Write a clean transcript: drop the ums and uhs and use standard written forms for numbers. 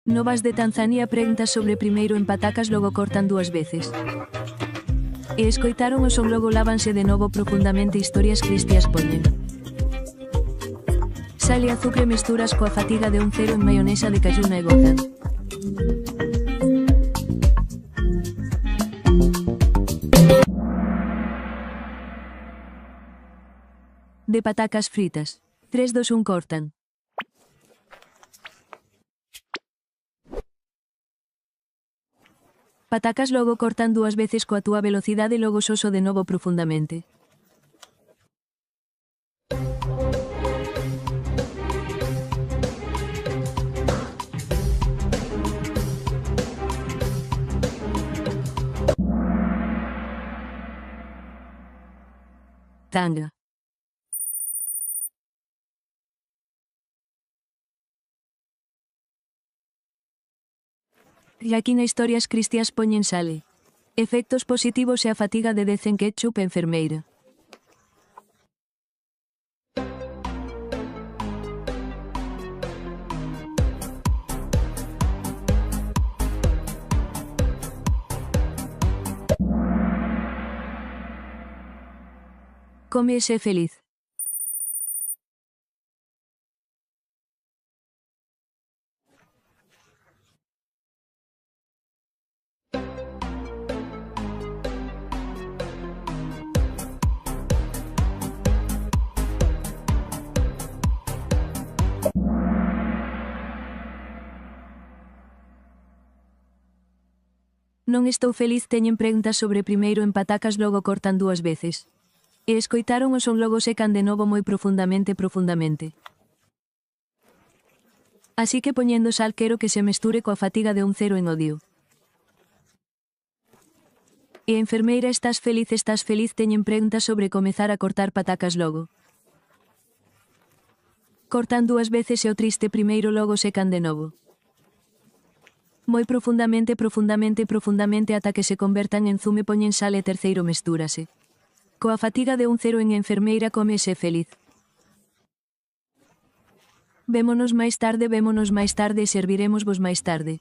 Novas de Tanzania preguntas sobre primeiro en patacas logo cortan 2 veces. E escoitaron o son logo lávanse de novo profundamente historias cristias poñen. Sal e azúcar misturas coa fatiga de un cero en maionesa de cayuna e gozan. De patacas fritas. 3, 2, 1 cortan. Patacas logo cortan 2 veces coa túa velocidade e logo soso de novo profundamente. Tanga. E aquí na historias cristias poñen sale. Efectos positivos e a fatiga de decen ketchup e enfermeira. Come e sé feliz. Non estou feliz teñen preguntas sobre primeiro en patacas logo cortan 2 veces. E escoitaron o son logo secan de novo moi profundamente. Así que poñendo sal quero que se mesture coa fatiga de un cero en odio. E enfermeira estás feliz teñen preguntas sobre comezar a cortar patacas logo. Cortan 2 veces e o triste primeiro logo secan de novo. Moi profundamente ata que se convertan en zume poñen sal e terceiro mestúrase. Coa fatiga de un cero en enfermeira come e sé feliz. Vémonos máis tarde e serviremosvos máis tarde.